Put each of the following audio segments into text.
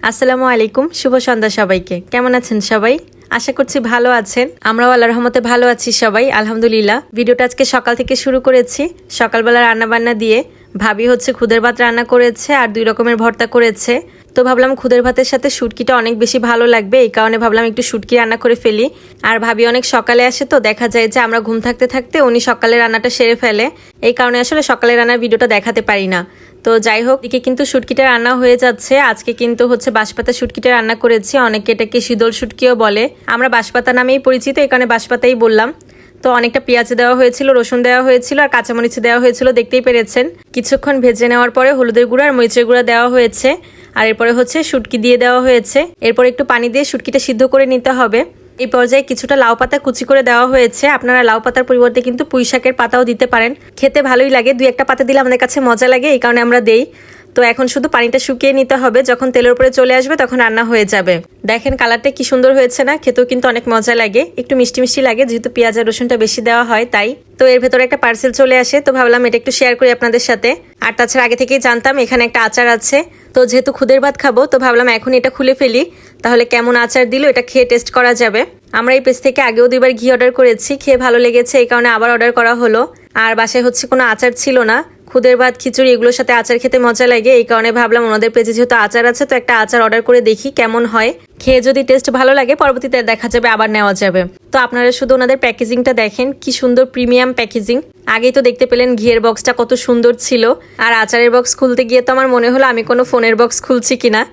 আসসালামু আলাইকুম, শুভ সন্ধ্যা সবাইকে। কেমন আছেন সবাই? আশা করছি ভালো আছেন। আমরাও আল্লাহর রহমতে ভালো আছি সবাই, আলহামদুলিল্লাহ। ভিডিওটা আজকে সকাল থেকে শুরু করেছি। সকালবেলা রান্না বান্না দিয়ে ভাবি হচ্ছে খুদের ভাত রান্না করেছে আর 2 রকমের ভর্তা করেছে। তো ভাবলাম খুদের ভাতের সাথে শুটকিটা অনেক বেশি ভালো লাগবে, এই কারণে ভাবলাম একটু শুটকি রান্না করে ফেলি। আর ভাবি অনেক সকালে আসে, তো দেখা যায় যে আমরা ঘুম থাকতে থাকতে উনি সকালে রান্নাটা সেরে ফেলে, এই কারণে আসলে সকালে রান্নার ভিডিওটা দেখাতে পারি না। তো যাই হোক, এদিকে কিন্তু শুটকিটা রান্না হয়ে যাচ্ছে। আজকে কিন্তু হচ্ছে বাঁশপাতা শুটকিটা রান্না করেছি, অনেকে এটাকে শীতল শুটকিও বলে। আমরা বাঁশপাতা নামেই পরিচিত, এই কারণে বাঁশপাতাই বললাম। তো অনেকটা পেঁয়াজ দেওয়া হয়েছিল, রসুন দেওয়া হয়েছিল আর কাঁচামরিচ দেওয়া হয়েছিল, দেখতেই পেরেছেন। কিছুক্ষণ ভেজে নেওয়ার পরে হলুদের গুঁড়া আর মরিচের গুঁড়া দেওয়া হয়েছে, আর এরপরে হচ্ছে শুটকি দিয়ে দেওয়া হয়েছে। এরপর একটু পানি দিয়ে শুটকিটা সিদ্ধ করে নিতে হবে। এই পর্যায়ে কিছুটা লাউ পাতা কুচি করে দেওয়া হয়েছে। আপনারা লাউ পাতার পরিবর্তে কিন্তু পুঁই শাকের পাতাও দিতে পারেন, খেতে ভালোই লাগে। 2-1টা পাতা দিলে আমাদের কাছে মজা লাগে, এই কারণে আমরা দেই। তো এখন শুধু পানিটা শুকিয়ে নিতে হবে, যখন তেলের উপরে চলে আসবে তখন রান্না হয়ে যাবে। দেখেন কালারটা কি সুন্দর হয়েছে না? খেতেও কিন্তু অনেক মজা লাগে, একটু মিষ্টি মিষ্টি লাগে যেহেতু পেঁয়াজ আর রসুনটা বেশি দেওয়া হয় তাই। তো এর ভেতরে একটা পার্সেল চলে আসে, তো ভাবলাম এটা একটু শেয়ার করি আপনাদের সাথে। আর তাছাড়া আগে থেকেই জানতাম এখানে একটা আচার আছে, তো যেহেতু খুদের ভাত খাবো তো ভাবলাম এখন এটা খুলে ফেলি, তাহলে কেমন আচার দিল এটা খেয়ে টেস্ট করা যাবে। আমরা এই পেজ থেকে আগেও 2বার ঘি অর্ডার করেছি, খেয়ে ভালো লেগেছে, এই কারণে আবার অর্ডার করা হলো। আর বাসায় হচ্ছে কোনো আচার ছিল না, খুদের ভাত খিচুড়ি এগুলোর সাথে আচার খেতে মজা লাগে, এই কারণে ভাবলাম ওনাদের পেজে যেহেতু আচার আছে তো একটা আচার অর্ডার করে দেখি কেমন হয়। খেয়ে যদি টেস্ট ভালো লাগে পরবর্তীতে দেখা যাবে আবার নেওয়া যাবে। তো আপনারা শুধু ওনাদের প্যাকেজিংটা দেখেন, কি সুন্দর প্রিমিয়াম প্যাকেজিং। আগেই তো দেখতে পেলেন ঘিয়ের বক্সটা কত সুন্দর ছিল, আর আচারের বক্স খুলতে গিয়ে তো আমার মনে হলো আমি কোনো ফোনের বক্স খুলছি কিনা।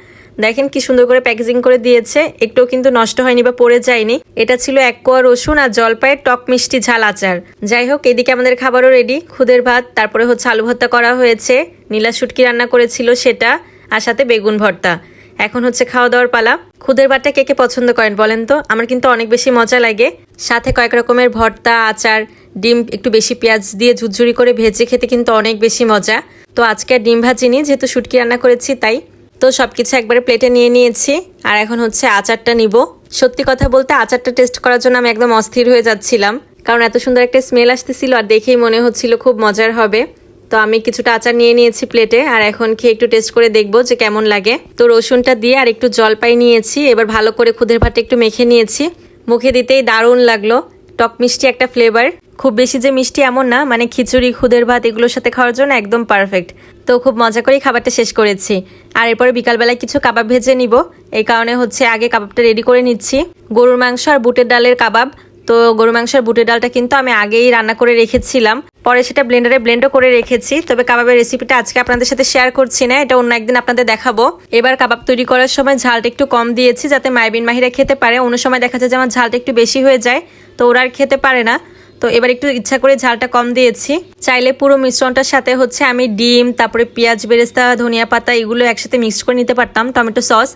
দেখেন কি সুন্দর করে প্যাকেজিং করে দিয়েছে, একটুও কিন্তু নষ্ট হয়নি বা পড়ে যায়নি। এটা ছিল 1 কোয়া রসুন আর জলপাইয়ের টক মিষ্টি ঝাল আচার। যাই হোক, এদিকে আমাদের খাবারও রেডি, খুদের ভাত, তারপরে হচ্ছে আলু ভর্তা করা হয়েছে, নীলা শুটকি রান্না করেছিল সেটা, আর সাথে বেগুন ভর্তা। এখন হচ্ছে খাওয়া দাওয়ার পালা। খুদের ভাতটা কে কে পছন্দ করেন বলেন তো? আমার কিন্তু অনেক বেশি মজা লাগে। সাথে কয়েক রকমের ভর্তা, আচার, ডিম একটু বেশি পেঁয়াজ দিয়ে ঝুরঝুরি করে ভেজে খেতে কিন্তু অনেক বেশি মজা। তো আজকে আর ডিম ভাজিনি, যেহেতু শুটকি রান্না করেছি তাই। তো সবকিছু একবারে প্লেটে নিয়ে নিয়েছি, আর এখন হচ্ছে আচারটা নিব। সত্যি কথা বলতে আচারটা টেস্ট করার জন্য আমি একদম অস্থির হয়ে যাচ্ছিলাম, কারণ এত সুন্দর একটা স্মেল আসতেছিল আর দেখেই মনে হচ্ছিল খুব মজার হবে। তো আমি কিছুটা আচার নিয়ে নিয়েছি প্লেটে, আর এখন খেয়ে একটু টেস্ট করে দেখবো যে কেমন লাগে। তো রসুনটা দিয়ে আর একটু জলপাই নিয়েছি, এবার ভালো করে খুদের ভাতটা একটু মেখে নিয়েছি। মুখে দিতেই দারুণ লাগলো, টক মিষ্টি একটা ফ্লেভার। খুব বেশি যে মিষ্টি এমন না, মানে খিচুড়ি খুদের ভাত এগুলোর সাথে খাওয়ার জন্য একদম পারফেক্ট। তো খুব মজা করেই খাবারটা শেষ করেছি। আর এরপরে বিকালবেলায় কিছু কাবাব ভেজে নিব, এই কারণে হচ্ছে আগে কাবাবটা রেডি করে নিচ্ছি। গরুর মাংস আর বুটের ডালের কাবাব। তো গরু মাংস আর বুটের ডালটা কিন্তু আমি আগেই রান্না করে রেখেছিলাম, পরে সেটা ব্লেন্ডারে ব্লেন্ডও করে রেখেছি। তবে কাবাবের রেসিপিটা আজকে আপনাদের সাথে শেয়ার করছি না, এটা অন্য একদিন আপনাদের দেখাবো। এবার কাবাব তৈরি করার সময় ঝালটা একটু কম দিয়েছি যাতে মাইবিন মাহিরা খেতে পারে। অন্য সময় দেখা যায় যে আমার ঝালটা একটু বেশি হয়ে যায়, তো ওরা আর খেতে পারে না। তো এবার একটু ইচ্ছা করে ঝালটা কম দিয়েছি। চাইলে পুরো মিশ্রণটার সাথে হচ্ছে আমি ডিম, তারপরে পেঁয়াজ বেরেস্তা, ধনিয়া পাতা এগুলো একসাথে মিক্স করে নিতে পারতাম, টমেটো সস।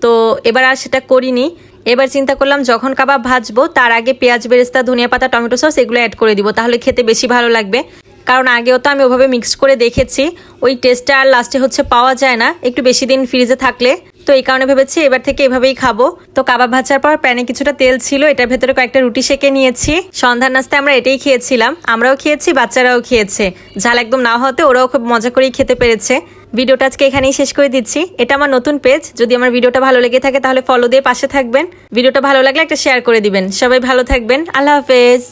তো এবার আর সেটা করিনি। এবার চিন্তা করলাম যখন কাবাব ভাজবো তার আগে পেঁয়াজ বেরেস্তা, ধনিয়া পাতা, টমেটো সস এগুলো অ্যাড করে দিব, তাহলে খেতে বেশি ভালো লাগবে। কারণ আগেও তো আমি ওভাবে মিক্স করে দেখেছি, ওই টেস্টটা আর লাস্টে হচ্ছে পাওয়া যায় না একটু বেশি দিন ফ্রিজে থাকলে। তো এই কারণে ভেবেছি এবার থেকে এভাবেই খাবো। তো কাবাব ভাজার পর প্যানে কিছুটা তেল ছিল, এটার ভেতরে কয়েকটা রুটি সেঁকে নিয়েছি। সন্ধ্যার নাস্তায় আমরা এটাই খেয়েছিলাম, আমরাও খেয়েছি, বাচ্চারাও খেয়েছে। ঝাল একদম না হতে ওরাও খুব মজা করেই খেতে পেরেছে। ভিডিওটা আজকে এখানেই শেষ করে দিচ্ছি। এটা আমার নতুন পেজ, যদি আমার ভিডিওটা ভালো লেগে থাকে তাহলে ফলো দিয়ে পাশে থাকবেন। ভিডিওটা ভালো লাগলে একটা শেয়ার করে দিবেন। সবাই ভালো থাকবেন, আল্লাহ হাফেজ।